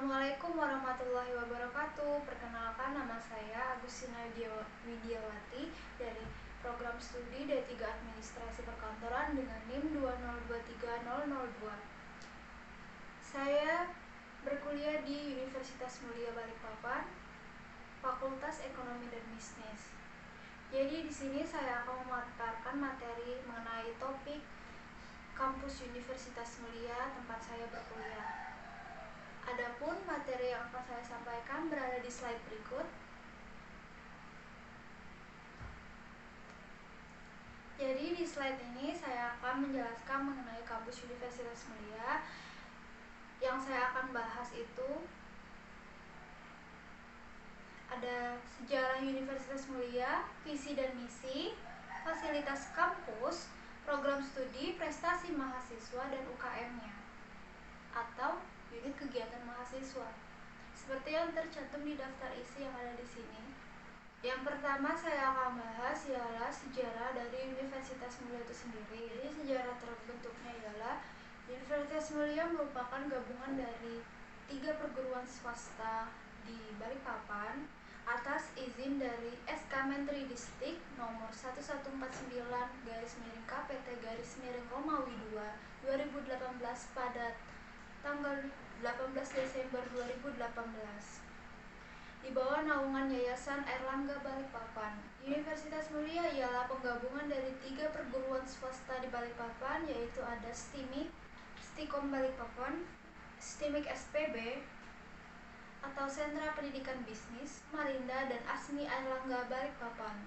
Assalamualaikum warahmatullahi wabarakatuh. Perkenalkan, nama saya Agustina Widiawati dari program studi D3 Administrasi Perkantoran dengan NIM 2023002. Saya berkuliah di Universitas Mulia Balikpapan, Fakultas Ekonomi dan Bisnis. Jadi di sini saya akan memaparkan materi mengenai topik kampus Universitas Mulia tempat saya berkuliah. Adapun materi yang akan saya sampaikan berada di slide berikut. Jadi di slide ini saya akan menjelaskan mengenai kampus Universitas Mulia. Yang saya akan bahas itu ada sejarah Universitas Mulia, visi dan misi, fasilitas kampus, program studi, prestasi mahasiswa, dan UKM-nya atau unit kegiatan mahasiswa seperti yang tercantum di daftar isi yang ada di sini. Yang pertama saya akan bahas ialah sejarah dari Universitas Mulia itu sendiri. Jadi sejarah terbentuknya ialah Universitas Mulia merupakan gabungan dari 3 perguruan swasta di Balikpapan atas izin dari SK Menteri Distrik nomor 1199/KPT/Romawi 2 2018 pada tanggal 18 Desember 2018 di bawah naungan Yayasan Airlangga Balikpapan. Universitas Mulia ialah penggabungan dari 3 perguruan swasta di Balikpapan, yaitu ada STIMIK, Stikom Balikpapan, STIMIK SPB atau Sentra Pendidikan Bisnis, Marinda, dan ASMI Airlangga Balikpapan.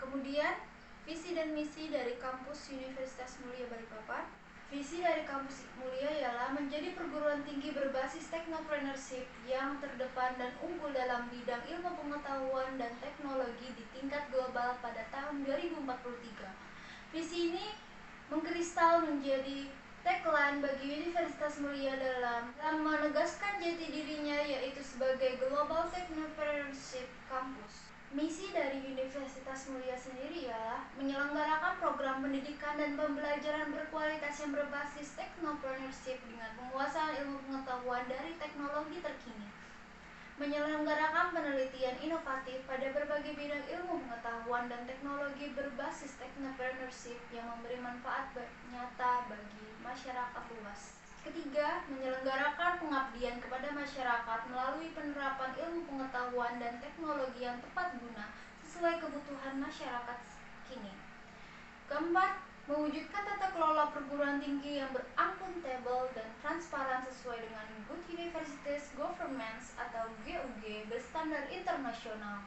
Kemudian, visi dan misi dari kampus Universitas Mulia Balikpapan. Visi dari kampus Mulia ialah menjadi perguruan tinggi berbasis technopreneurship yang terdepan dan unggul dalam bidang ilmu pengetahuan dan teknologi di tingkat global pada tahun 2043. Visi ini mengkristal menjadi tagline bagi Universitas Mulia dalam menegaskan jati dirinya, yaitu sebagai Global Technopreneurship Campus. Misi dari Universitas Mulia sendiri ialah menyelenggarakan program pendidikan dan pembelajaran berkualitas yang berbasis technopreneurship dengan penguasaan ilmu pengetahuan dari teknologi terkini. Menyelenggarakan penelitian inovatif pada berbagai bidang ilmu pengetahuan dan teknologi berbasis technopreneurship yang memberi manfaat nyata bagi masyarakat luas. Ketiga, menyelenggarakan pengabdian kepada masyarakat melalui penerapan ilmu pengetahuan dan teknologi yang tepat guna sesuai kebutuhan masyarakat kini. Keempat, mewujudkan tata kelola perguruan tinggi yang berakuntabel dan transparan sesuai dengan Good Universities Governance atau GUG berstandar internasional.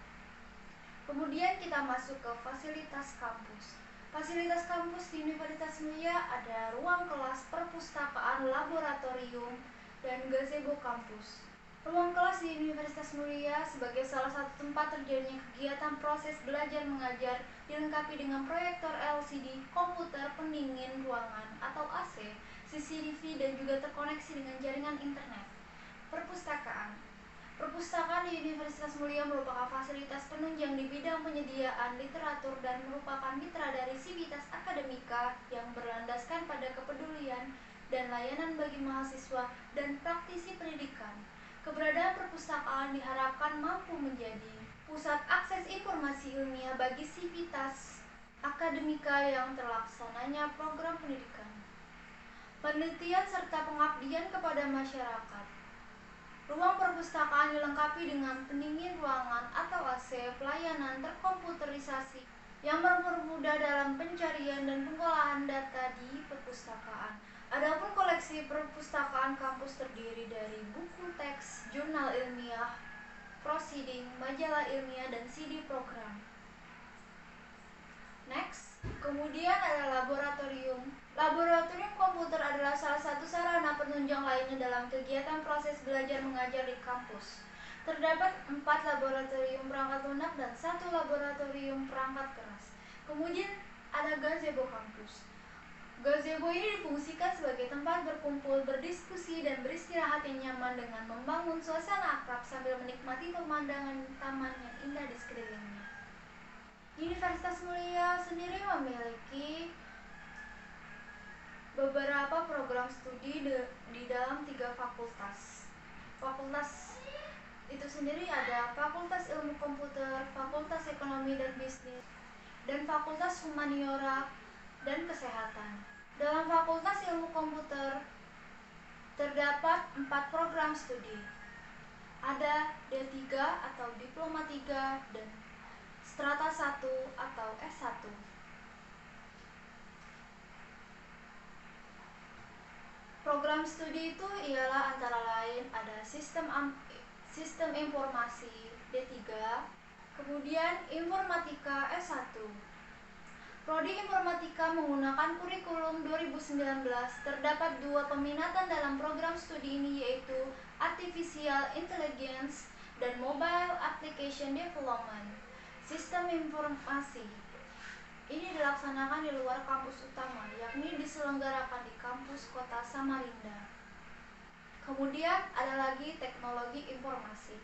Kemudian kita masuk ke fasilitas kampus. Fasilitas kampus di Universitas Mulia ada ruang kelas, perpustakaan, laboratorium, dan gazebo kampus. Ruang kelas di Universitas Mulia sebagai salah satu tempat terjadinya kegiatan proses belajar mengajar dilengkapi dengan proyektor LCD, komputer, pendingin ruangan atau AC, CCTV, dan juga terkoneksi dengan jaringan internet. Perpustakaan. Perpustakaan di Universitas Mulia merupakan fasilitas penunjang di bidang penyediaan literatur dan merupakan mitra dari Sivitas Akademika yang berlandaskan pada kepedulian dan layanan bagi mahasiswa dan praktisi pendidikan. Keberadaan perpustakaan diharapkan mampu menjadi pusat akses informasi ilmiah bagi Sivitas Akademika yang terlaksananya program pendidikan, penelitian serta pengabdian kepada masyarakat. Ruang perpustakaan dilengkapi dengan pendingin ruangan atau AC, pelayanan terkomputerisasi yang mempermudah dalam pencarian dan pengolahan data di perpustakaan. Adapun koleksi perpustakaan kampus terdiri dari buku teks, jurnal ilmiah, proceeding, majalah ilmiah, dan CD program. Next, kemudian ada laboratorium. Laboratorium komputer adalah salah satu sarana penunjang lainnya dalam kegiatan proses belajar mengajar di kampus. Terdapat 4 laboratorium perangkat lunak dan 1 laboratorium perangkat keras. Kemudian ada gazebo kampus. Gazebo ini difungsikan sebagai tempat berkumpul, berdiskusi, dan beristirahat yang nyaman dengan membangun suasana akrab sambil menikmati pemandangan taman yang indah di sekelilingnya. Universitas Mulia sendiri memiliki beberapa program studi di dalam 3 fakultas. fakultas itu sendiri ada Fakultas Ilmu Komputer, Fakultas Ekonomi dan Bisnis, dan Fakultas Humaniora dan Kesehatan. Dalam Fakultas Ilmu Komputer terdapat 4 program studi. Ada D3 atau Diploma 3 dan Strata 1 atau S1. Program studi itu ialah antara lain ada Sistem Informasi D3, kemudian Informatika S1. Prodi Informatika menggunakan kurikulum 2019. Terdapat 2 peminatan dalam program studi ini, yaitu Artificial Intelligence dan Mobile Application Development. Sistem Informasi ini dilaksanakan di luar kampus utama, yakni diselenggarakan di kampus Kota Samarinda. Kemudian ada lagi Teknologi Informasi.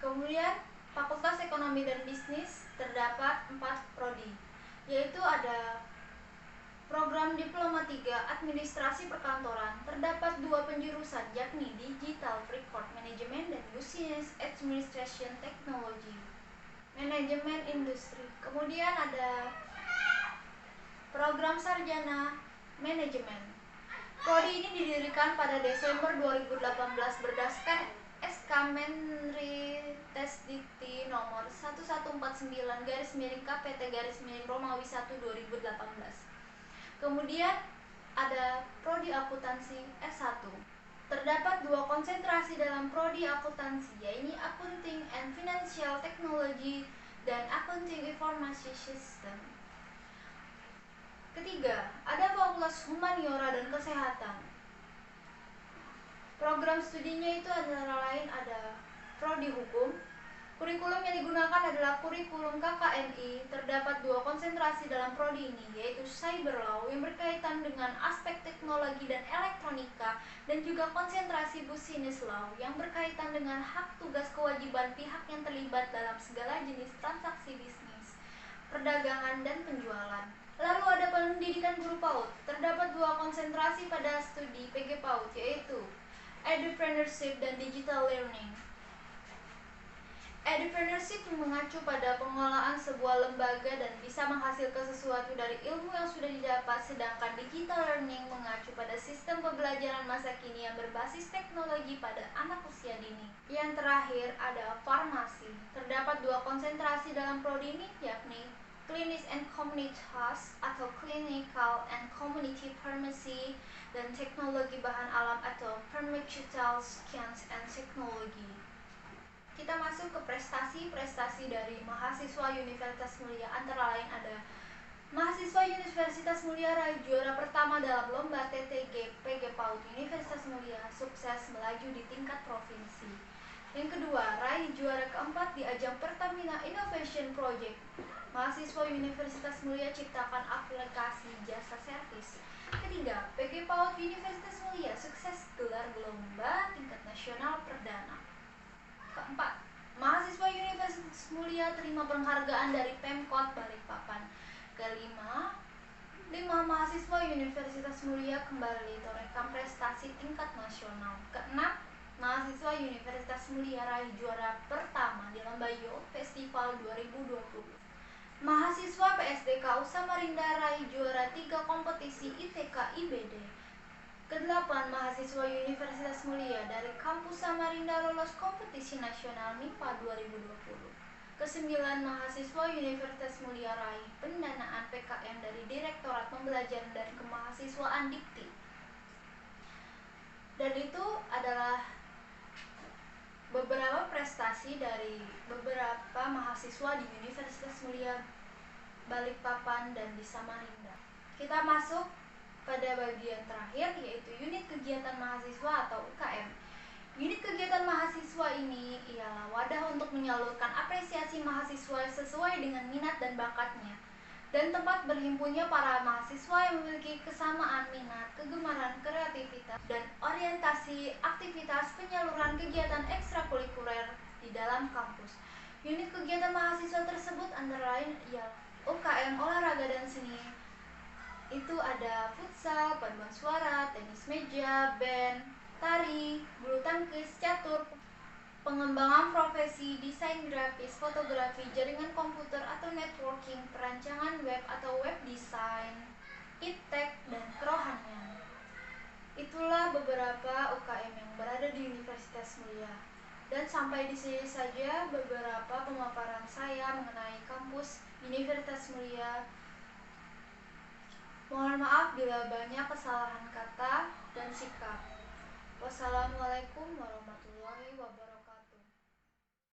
Kemudian Fakultas Ekonomi dan Bisnis terdapat 4 prodi, yaitu ada program Diploma 3 Administrasi Perkantoran. Terdapat 2 penjurusan, yakni Digital Record Management dan Business Administration Technology, Manajemen Industri. Kemudian ada program Sarjana Manajemen. Prodi ini didirikan pada Desember 2018 berdasarkan SK Menristek nomor 1149/KPT/Romawi 1 2018. Kemudian ada Prodi Akuntansi S1. Terdapat 2 konsentrasi dalam Prodi Akuntansi, yaitu Accounting and Financial Technology dan Accounting Information System. Ketiga, ada Fakultas Humaniora dan Kesehatan. Program studinya itu antara lain ada Prodi Hukum. Kurikulum yang digunakan adalah kurikulum KKNI. Terdapat 2 konsentrasi dalam prodi ini, yaitu Cyber Law yang berkaitan dengan aspek teknologi dan elektronika, dan juga konsentrasi Business Law yang berkaitan dengan hak, tugas, kewajiban pihak yang terlibat dalam segala jenis transaksi bisnis, perdagangan, dan penjualan. Lalu ada pendidikan guru PAUD. Terdapat 2 konsentrasi pada studi PG PAUD, yaitu Edupreneurship dan Digital Learning. Edupreneurship mengacu pada pengelolaan sebuah lembaga dan bisa menghasilkan sesuatu dari ilmu yang sudah didapat, sedangkan Digital Learning mengacu pada sistem pembelajaran masa kini yang berbasis teknologi pada anak usia dini. Yang terakhir ada farmasi. Terdapat 2 konsentrasi dalam prodi ini, yakni Clinics and Community Health atau Clinical and Community Pharmacy, dan Teknologi Bahan Alam atau Pharmaceutical Science and Technology. Kita masuk ke prestasi dari mahasiswa Universitas Mulia. Antara lain ada mahasiswa Universitas Mulia raih juara pertama dalam lomba TTG PG PAUD Universitas Mulia, sukses melaju di tingkat provinsi. Yang kedua, raih juara keempat di ajang Pertamina Innovation Project. Mahasiswa Universitas Mulia ciptakan aplikasi jasa servis. Ketiga, PG PAUD Universitas Mulia sukses gelar lomba tingkat nasional perdana. Keempat, mahasiswa Universitas Mulia terima penghargaan dari Pemkot Balikpapan. Kelima, 5 mahasiswa Universitas Mulia kembali torehkan prestasi tingkat nasional. Keenam, mahasiswa Universitas Mulia raih juara pertama di lomba Yo Festival 2020. Mahasiswa PSDK Samarinda raih juara 3 kompetisi ITK IBD. Ke-8, mahasiswa Universitas Mulia dari kampus Samarinda lolos kompetisi nasional MIPA 2020. Ke-9, mahasiswa Universitas Mulia raih pendanaan PKM dari Direktorat Pembelajaran dan Kemahasiswaan Dikti. Dan itu adalah beberapa prestasi dari beberapa mahasiswa di Universitas Mulia Balikpapan dan di Samarinda. Kita masuk pada bagian terakhir, yaitu unit kegiatan mahasiswa atau UKM. Unit kegiatan mahasiswa ini ialah wadah untuk menyalurkan apresiasi mahasiswa sesuai dengan minat dan bakatnya, dan tempat berhimpunnya para mahasiswa yang memiliki kesamaan minat, kegemaran, kreativitas, dan orientasi aktivitas penyaluran kegiatan ekstrakurikuler di dalam kampus. Unit kegiatan mahasiswa tersebut antara lain ialah UKM olahraga dan seni. Itu ada futsal, paduan suara, tenis meja, band, tari, bulu mengatur pengembangan profesi desain grafis, fotografi, jaringan komputer atau networking, perancangan web atau web design, iptek, dan kerohanian. Itulah beberapa UKM yang berada di Universitas Mulia. Dan sampai di sini saja beberapa pemaparan saya mengenai kampus Universitas Mulia. Mohon maaf bila banyak kesalahan kata dan sikap. Wassalamualaikum warahmatullahi wabarakatuh.